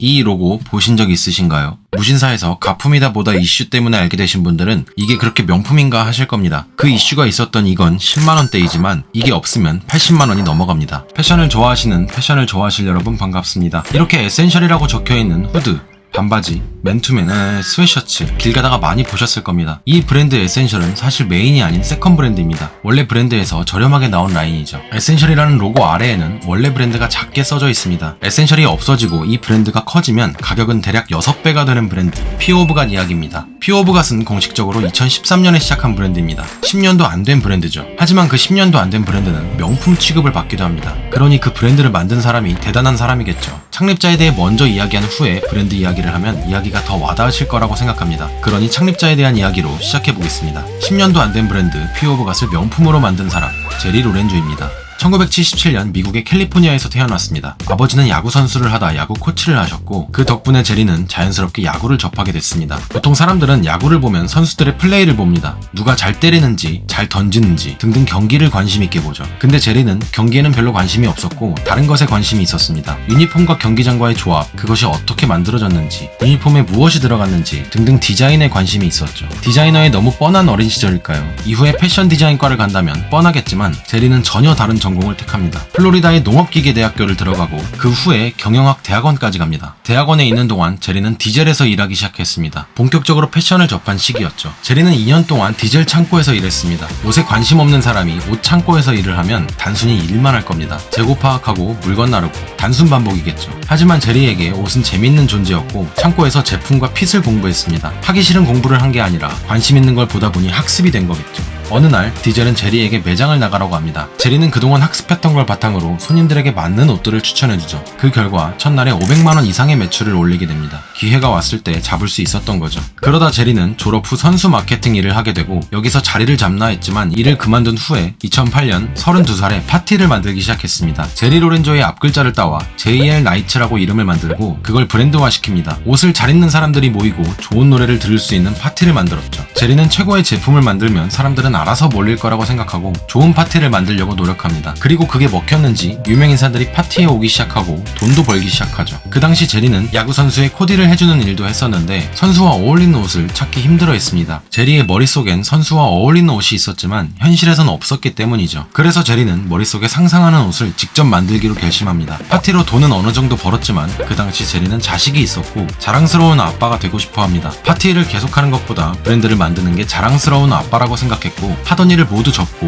이 로고 보신 적 있으신가요? 무신사에서 가품이다 보다 이슈 때문에 알게 되신 분들은 이게 그렇게 명품인가 하실 겁니다. 그 이슈가 있었던 이건 10만원대이지만 이게 없으면 80만원이 넘어갑니다. 패션을 좋아하실 여러분 반갑습니다. 이렇게 에센셜이라고 적혀있는 후드, 반바지, 맨투맨, 스웨셔츠 길 가다가 많이 보셨을 겁니다. 이 브랜드 에센셜은 사실 메인이 아닌 세컨 브랜드입니다. 원래 브랜드에서 저렴하게 나온 라인이죠. 에센셜이라는 로고 아래에는 원래 브랜드가 작게 써져 있습니다. 에센셜이 없어지고 이 브랜드가 커지면 가격은 대략 6배가 되는 브랜드, 피어 오브 갓 이야기입니다. 피어 오브 갓은 공식적으로 2013년에 시작한 브랜드입니다. 10년도 안 된 브랜드죠. 하지만 그 10년도 안 된 브랜드는 명품 취급을 받기도 합니다. 그러니 그 브랜드를 만든 사람이 대단한 사람이겠죠. 창립자에 대해 먼저 이야기한 후에 브랜드 이야기를 하면 이야기가 더 와닿으실 거라고 생각합니다. 그러니 창립자에 대한 이야기로 시작해보겠습니다. 10년도 안 된 브랜드 피어 오브 갓을 명품으로 만든 사람, 제리 로렌조입니다. 1977년 미국의 캘리포니아에서 태어났습니다. 아버지는 야구 선수를 하다 야구 코치를 하셨고 그 덕분에 제리는 자연스럽게 야구를 접하게 됐습니다. 보통 사람들은 야구를 보면 선수들의 플레이를 봅니다. 누가 잘 때리는지, 잘 던지는지 등등 경기를 관심 있게 보죠. 근데 제리는 경기에는 별로 관심이 없었고 다른 것에 관심이 있었습니다. 유니폼과 경기장과의 조합, 그것이 어떻게 만들어졌는지, 유니폼에 무엇이 들어갔는지 등등 디자인에 관심이 있었죠. 디자이너의 너무 뻔한 어린 시절일까요? 이후에 패션 디자인과를 간다면 뻔하겠지만 제리는 전혀 다른 전공을 택합니다. 플로리다의 농업기계대학교를 들어가고 그 후에 경영학 대학원까지 갑니다. 대학원에 있는 동안 제리는 디젤에서 일하기 시작했습니다. 본격적으로 패션을 접한 시기였죠. 제리는 2년 동안 디젤 창고에서 일했습니다. 옷에 관심 없는 사람이 옷 창고에서 일을 하면 단순히 일만 할 겁니다. 재고 파악하고 물건 나르고 단순 반복이겠죠. 하지만 제리에게 옷은 재밌는 존재였고 창고에서 제품과 핏을 공부했습니다. 하기 싫은 공부를 한 게 아니라 관심 있는 걸 보다 보니 학습이 된 거겠죠. 어느 날 디젤은 제리에게 매장을 나가라고 합니다. 제리는 그동안 학습했던 걸 바탕으로 손님들에게 맞는 옷들을 추천해주죠. 그 결과 첫날에 500만원 이상의 매출을 올리게 됩니다. 기회가 왔을 때 잡을 수 있었던 거죠. 그러다 제리는 졸업 후 선수 마케팅 일을 하게 되고 여기서 자리를 잡나 했지만 일을 그만둔 후에 2008년 32살에 파티를 만들기 시작했습니다. 제리 로렌조의 앞글자를 따와 JL 나이츠라고 이름을 만들고 그걸 브랜드화시킵니다. 옷을 잘 입는 사람들이 모이고 좋은 노래를 들을 수 있는 파티를 만들었죠. 제리는 최고의 제품을 만들면 사람들은 알아서 몰릴 거라고 생각하고 좋은 파티를 만들려고 노력합니다. 그리고 그게 먹혔는지 유명인사들이 파티에 오기 시작하고 돈도 벌기 시작하죠. 그 당시 제리는 야구 선수의 코디를 해주는 일도 했었는데 선수와 어울리는 옷을 찾기 힘들어했습니다. 제리의 머릿속엔 선수와 어울리는 옷이 있었지만 현실에선 없었기 때문이죠. 그래서 제리는 머릿속에 상상하는 옷을 직접 만들기로 결심합니다. 파티로 돈은 어느 정도 벌었지만 그 당시 제리는 자식이 있었고 자랑스러운 아빠가 되고 싶어합니다. 파티를 계속하는 것보다 브랜드를 만드는 게 자랑스러운 아빠라고 생각했고 하던 일을 모두 접고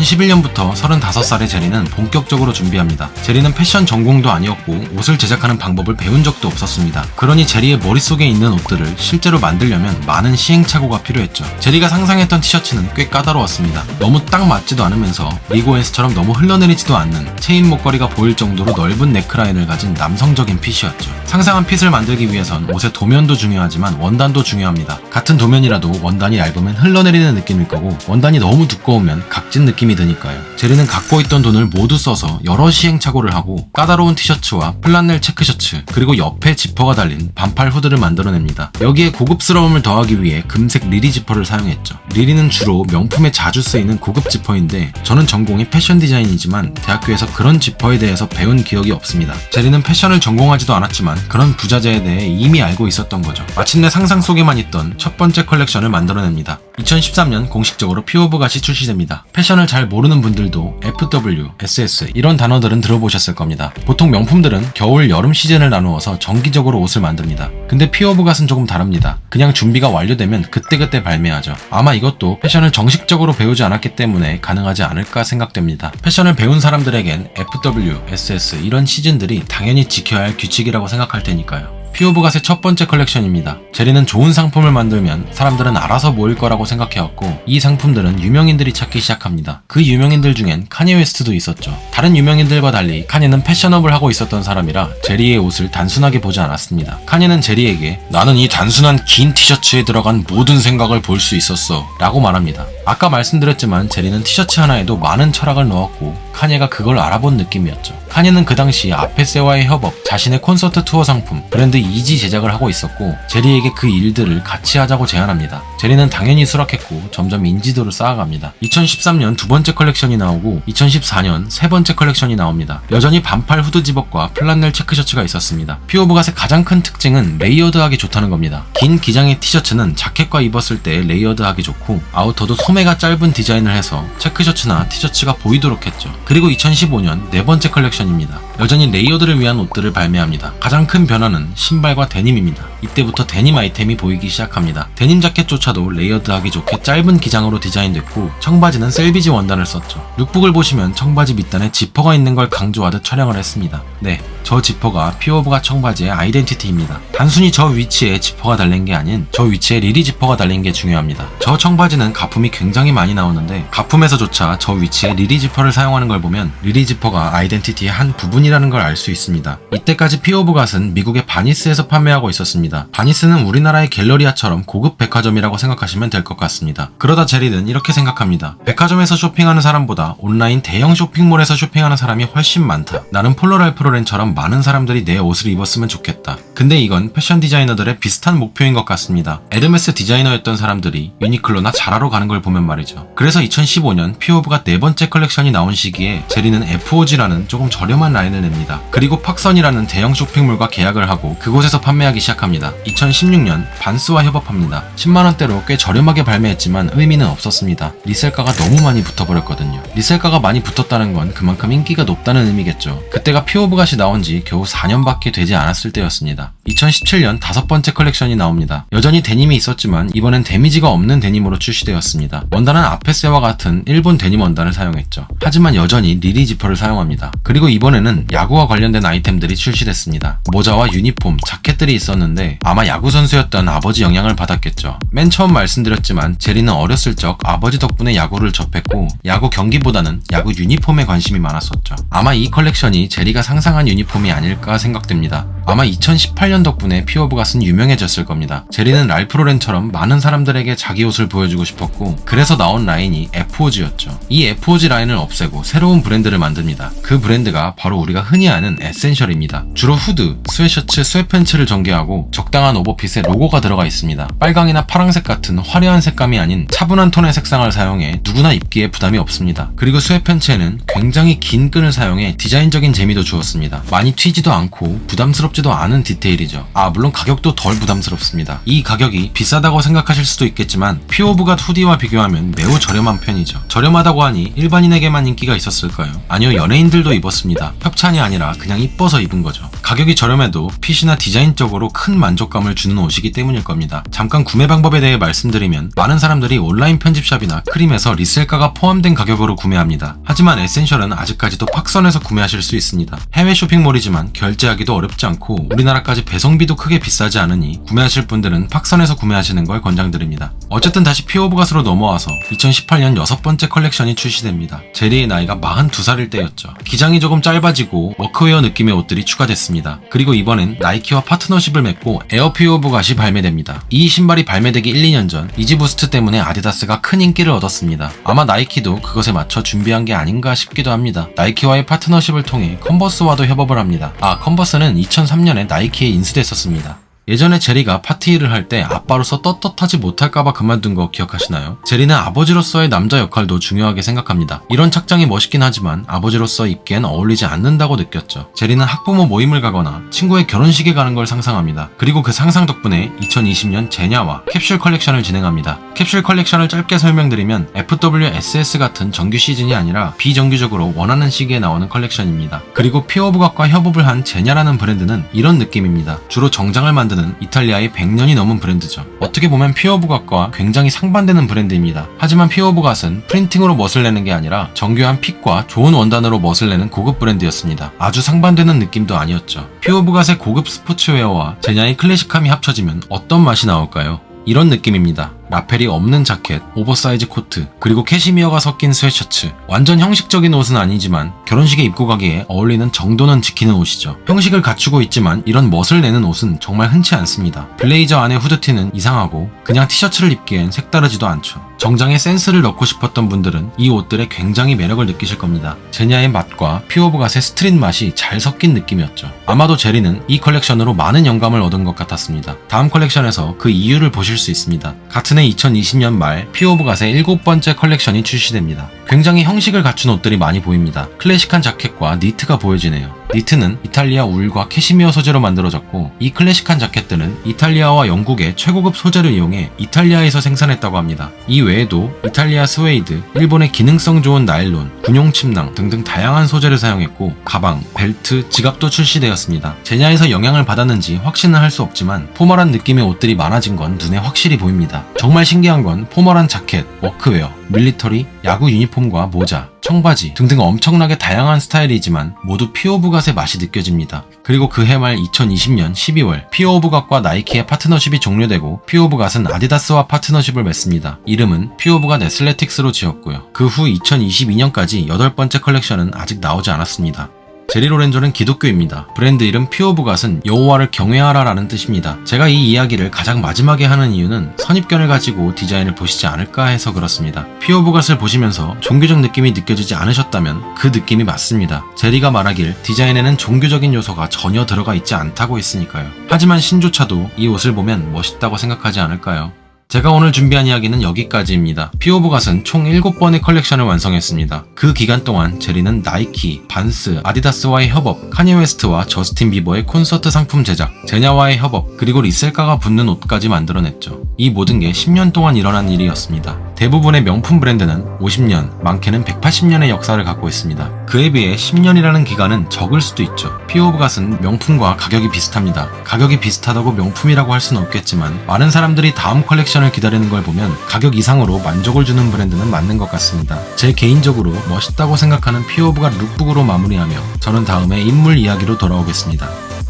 2011년부터 35살의 제리는 본격적으로 준비합니다. 제리는 패션 전공도 아니었고 옷을 제작하는 방법을 배운 적도 없었습니다. 그러니 제리의 머릿속에 있는 옷들을 실제로 만들려면 많은 시행착오가 필요했죠. 제리가 상상했던 티셔츠는 꽤 까다로웠습니다. 너무 딱 맞지도 않으면서 리고엔스처럼 너무 흘러내리지도 않는 체인 목걸이가 보일 정도로 넓은 네크라인을 가진 남성적인 핏이었죠. 상상한 핏을 만들기 위해선 옷의 도면도 중요하지만 원단도 중요합니다. 같은 도면이라도 원단이 얇으면 흘러내리는 느낌일 거고 원단이 너무 두꺼우면 각진 느낌이 드니까요. 제리는 갖고 있던 돈을 모두 써서 여러 시행착오를 하고 까다로운 티셔츠와 플란넬 체크셔츠 그리고 옆에 지퍼가 달린 반팔 후드를 만들어냅니다. 여기에 고급스러움을 더하기 위해 금색 리리 지퍼를 사용했죠. 리리는 주로 명품에 자주 쓰이는 고급 지퍼인데 저는 전공이 패션 디자인이지만 대학교에서 그런 지퍼에 대해서 배운 기억이 없습니다. 제리는 패션을 전공하지도 않았지만 그런 부자재에 대해 이미 알고 있었던 거죠. 마침내 상상 속에만 있던 첫 번째 컬렉션을 만들어냅니다. 2013년 공식적으로 피어 오브 갓이 출시됩니다. 패션을 잘 모르는 분들도 FW, SS 이런 단어들은 들어보셨을 겁니다. 보통 명품들은 겨울, 여름 시즌을 나누어서 정기적으로 옷을 만듭니다. 근데 피어 오브 갓은 조금 다릅니다. 그냥 준비가 완료되면 그때그때 발매하죠. 아마 이것도 패션을 정식적으로 배우지 않았기 때문에 가능하지 않을까 생각됩니다. 패션을 배운 사람들에겐 FW, SS 이런 시즌들이 당연히 지켜야 할 규칙이라고 생각할 테니까요. 피어 오브 갓의 첫 번째 컬렉션입니다. 제리는 좋은 상품을 만들면 사람들은 알아서 모일 거라고 생각해왔고 이 상품들은 유명인들이 찾기 시작합니다. 그 유명인들 중엔 카니 웨스트도 있었죠. 다른 유명인들과 달리 카니는 패셔너블 하고 있었던 사람이라 제리의 옷을 단순하게 보지 않았습니다. 카니는 제리에게 나는 이 단순한 긴 티셔츠에 들어간 모든 생각을 볼 수 있었어 라고 말합니다. 아까 말씀드렸지만 제리는 티셔츠 하나에도 많은 철학을 넣었고 카니에가 그걸 알아본 느낌이었죠. 카니에는 그 당시 아페세와의 협업, 자신의 콘서트 투어 상품, 브랜드 이지 제작을 하고 있었고 제리에게 그 일들을 같이 하자고 제안합니다. 제리는 당연히 수락했고 점점 인지도를 쌓아갑니다. 2013년 두 번째 컬렉션이 나오고 2014년 세 번째 컬렉션이 나옵니다. 여전히 반팔 후드 집업과 플란넬 체크셔츠가 있었습니다. 피오브갓의 가장 큰 특징은 레이어드하기 좋다는 겁니다. 긴 기장의 티셔츠는 자켓과 입었을 때 레이어드하기 좋고 아우터도 소매가 짧은 디자인을 해서 체크셔츠나 티셔츠가 보이도록 했죠. 그리고 2015년 네 번째 컬렉션입니다. 여전히 레이어드를 위한 옷들을 발매합니다. 가장 큰 변화는 신발과 데님입니다. 이때부터 데님 아이템이 보이기 시작합니다. 데님 자켓조차도 레이어드하기 좋게 짧은 기장으로 디자인됐고 청바지는 셀비지 원단을 썼죠. 룩북을 보시면 청바지 밑단에 지퍼가 있는 걸 강조하듯 촬영을 했습니다. 네, 저 지퍼가 피오브갓 청바지의 아이덴티티입니다. 단순히 저 위치에 지퍼가 달린 게 아닌 저 위치에 리리 지퍼가 달린 게 중요합니다. 저 청바지는 가품이 굉장히 많이 나오는데 가품에서조차 저 위치에 리리 지퍼를 사용하는 걸 보면 리리 지퍼가 아이덴티티의 한 부분이라는 걸 알 수 있습니다. 이때까지 피오브갓은 미국의 바니스에서 판매하고 있었습니다. 바니스는 우리나라의 갤러리아처럼 고급 백화점이라고 생각하시면 될 것 같습니다. 그러다 제리는 이렇게 생각합니다. 백화점에서 쇼핑하는 사람보다 온라인 대형 쇼핑몰에서 쇼핑하는 사람이 훨씬 많다. 나는 폴로랄프로렌처럼 많은 사람들이 내 옷을 입었으면 좋겠다. 근데 이건 패션 디자이너들의 비슷한 목표인 것 같습니다. 에르메스 디자이너였던 사람들이 유니클로나 자라로 가는 걸 보면 말이죠. 그래서 2015년 피오브갓 네 번째 컬렉션이 나온 시기에 제리는 FOG라는 조금 저렴한 라인을 냅니다. 그리고 팍선이라는 대형 쇼핑몰과 계약을 하고 그곳에서 판매하기 시작합니다. 2016년 반스와 협업합니다. 10만원대로 꽤 저렴하게 발매했지만 의미는 없었습니다. 리셀가가 너무 많이 붙어버렸거든요. 리셀가가 많이 붙었다는 건 그만큼 인기가 높다는 의미겠죠. 그때가 피오브갓이 나온 지 겨우 4년밖에 되지 않았을 때였습니다. 2017년 다섯 번째 컬렉션이 나옵니다. 여전히 데님이 있었지만 이번엔 데미지가 없는 데님으로 출시되었습니다. 원단은 아페세와 같은 일본 데님 원단을 사용했죠. 하지만 여전히 리리 지퍼를 사용합니다. 그리고 이번에는 야구와 관련된 아이템들이 출시됐습니다. 모자와 유니폼, 자켓들이 있었는데 아마 야구 선수였던 아버지 영향을 받았겠죠. 맨 처음 말씀드렸지만 제리는 어렸을 적 아버지 덕분에 야구를 접했고 야구 경기보다는 야구 유니폼에 관심이 많았었죠. 아마 이 컬렉션이 제리가 상상한 유니폼이 아닐까 생각됩니다. 아마 2018년 덕분에 피오브갓은 유명해졌을 겁니다. 제리는 랄프 로렌처럼 많은 사람들에게 자기 옷을 보여주고 싶었고 그래서 나온 라인이 FOG였죠. 이 FOG 라인을 없애고 새로운 브랜드를 만듭니다. 그 브랜드가 바로 우리가 흔히 아는 에센셜입니다. 주로 후드, 스웨셔츠, 스웨팬츠를 전개하고 적당한 오버핏에 로고가 들어가 있습니다. 빨강이나 파랑색 같은 화려한 색감이 아닌 차분한 톤의 색상을 사용해 누구나 입기에 부담이 없습니다. 그리고 스웨팬츠에는 굉장히 긴 끈을 사용해 디자인적인 재미도 주었습니다. 많이 튀지도 않고 부담스럽지도 않은 디테일이죠. 물론 가격도 덜 부담스럽습니다. 이 가격이 비싸다고 생각하실 수도 있겠지만 피오브갓 후디와 비교하면 매우 저렴한 편이죠. 저렴하다고 하니 일반인에게만 인기가 있었을까요? 아니요, 연예인들도 입었습니다. 협찬이 아니라 그냥 이뻐서 입은 거죠. 가격이 저렴해도 핏이나 디자인적으로 큰 만족감을 주는 옷이기 때문일 겁니다. 잠깐 구매 방법에 대해 말씀드리면 많은 사람들이 온라인 편집샵이나 크림에서 리셀가가 포함된 가격으로 구매합니다. 하지만 에센셜은 아직까지도 팍선에서 구매하실 수 있습니다. 해외 쇼핑몰이지만 결제하기도 어렵지 않고 우리나라까지 배송비도 크게 비싸지 않으니 구매하실 분들은 팍선에서 구매하시는 걸 권장드립니다. 어쨌든 다시 피오브갓으로 넘어와서 2018년 여섯 번째 컬렉션이 출시됩니다. 제리의 나이가 42살일 때였죠. 기장이 조금 짧아지고 워크웨어 느낌의 옷들이 추가됐습니다. 그리고 이번엔 나이키와 파트너십을 맺고 에어 피오브갓이 발매됩니다. 이 신발이 발매되기 1, 2년 전 이지부스트 때문에 아디다스가 큰 인기를 얻었습니다. 아마 나이키도 그것에 맞춰 준비한 게 아닌가 싶기도 합니다. 나이키와의 파트너십을 통해 컨버스와도 협업을 합니다. 컨버스는 2003년에 나이키에 인수됐었습니다. 예전에 제리가 파티를 할 때 아빠로서 떳떳하지 못할까봐 그만둔 거 기억하시나요? 제리는 아버지로서의 남자 역할도 중요하게 생각합니다. 이런 착장이 멋있긴 하지만 아버지로서 입기엔 어울리지 않는다고 느꼈죠. 제리는 학부모 모임을 가거나 친구의 결혼식에 가는 걸 상상합니다. 그리고 그 상상 덕분에 2020년 제냐와 캡슐 컬렉션을 진행합니다. 캡슐 컬렉션을 짧게 설명드리면 FWSS 같은 정규 시즌이 아니라 비정규적으로 원하는 시기에 나오는 컬렉션입니다. 그리고 피오브갓과 협업을 한 제냐라는 브랜드는 이런 느낌입니다. 주로 정장을 만드는 이탈리아의 100년이 넘은 브랜드죠. 어떻게 보면 피오브갓과 굉장히 상반되는 브랜드입니다. 하지만 피오브갓은 프린팅으로 멋을 내는 게 아니라 정교한 핏과 좋은 원단으로 멋을 내는 고급 브랜드였습니다. 아주 상반되는 느낌도 아니었죠. 피오브갓의 고급 스포츠웨어와 제냐의 클래식함이 합쳐지면 어떤 맛이 나올까요? 이런 느낌입니다. 라펠이 없는 자켓, 오버사이즈 코트, 그리고 캐시미어가 섞인 스웨셔츠. 완전 형식적인 옷은 아니지만 결혼식에 입고 가기에 어울리는 정도는 지키는 옷이죠. 형식을 갖추고 있지만 이런 멋을 내는 옷은 정말 흔치 않습니다. 블레이저 안에 후드티는 이상하고 그냥 티셔츠를 입기엔 색다르지도 않죠. 정장에 센스를 넣고 싶었던 분들은 이 옷들에 굉장히 매력을 느끼실 겁니다. 제냐의 맛과 퓨어브갓의 스트릿 맛이 잘 섞인 느낌이었죠. 아마도 제리는 이 컬렉션으로 많은 영감을 얻은 것 같았습니다. 다음 컬렉션에서 그 이유를 보실 수 있습니다. 같은 해 2020년 말 퓨어브갓의 7번째 컬렉션이 출시됩니다. 굉장히 형식을 갖춘 옷들이 많이 보입니다. 클래식한 자켓과 니트가 보여지네요. 니트는 이탈리아 울과 캐시미어 소재로 만들어졌고 이 클래식한 자켓들은 이탈리아와 영국의 최고급 소재를 이용해 이탈리아에서 생산했다고 합니다. 이 외에도 이탈리아 스웨이드, 일본의 기능성 좋은 나일론, 군용 침낭 등등 다양한 소재를 사용했고 가방, 벨트, 지갑도 출시되었습니다. 제냐에서 영향을 받았는지 확신은 할 수 없지만 포멀한 느낌의 옷들이 많아진 건 눈에 확실히 보입니다. 정말 신기한 건 포멀한 자켓, 워크웨어, 밀리터리, 야구 유니폼과 모자, 청바지 등등 엄청나게 다양한 스타일이지만 모두 퓨어브갓의 맛이 느껴집니다. 그리고 그 해 말 2020년 12월 퓨어브갓과 나이키의 파트너십이 종료되고 퓨어브갓은 아디다스와 파트너십을 맺습니다. 이름은 퓨어브갓 애슬레틱스로 지었고요. 그 후 2022년까지 8번째 컬렉션은 아직 나오지 않았습니다. 제리 로렌조는 기독교입니다. 브랜드 이름 퓨어브갓은 여호와를 경외하라 라는 뜻입니다. 제가 이 이야기를 가장 마지막에 하는 이유는 선입견을 가지고 디자인을 보시지 않을까 해서 그렇습니다. 퓨어브갓을 보시면서 종교적 느낌이 느껴지지 않으셨다면 그 느낌이 맞습니다. 제리가 말하길 디자인에는 종교적인 요소가 전혀 들어가 있지 않다고 했으니까요. 하지만 신조차도 이 옷을 보면 멋있다고 생각하지 않을까요? 제가 오늘 준비한 이야기는 여기까지입니다. 퓨어브갓은 총 7번의 컬렉션을 완성했습니다. 그 기간 동안 제리는 나이키, 반스, 아디다스와의 협업, 카니에 웨스트와 저스틴 비버의 콘서트 상품 제작, 제냐와의 협업, 그리고 리셀가가 붙는 옷까지 만들어냈죠. 이 모든 게 10년 동안 일어난 일이었습니다. 대부분의 명품 브랜드는 50년, 많게는 180년의 역사를 갖고 있습니다. 그에 비해 10년이라는 기간은 적을 수도 있죠. 퓨어브갓은 명품과 가격이 비슷합니다. 가격이 비슷하다고 명품이라고 할 수는 없겠지만 많은 사람들이 다음 컬렉션을 기다리는 걸 보면 가격 이상으로 만족을 주는 브랜드는 맞는 것 같습니다. 제 개인적으로 멋있다고 생각하는 퓨어브갓 룩북으로 마무리하며 저는 다음에 인물 이야기로 돌아오겠습니다.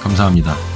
감사합니다.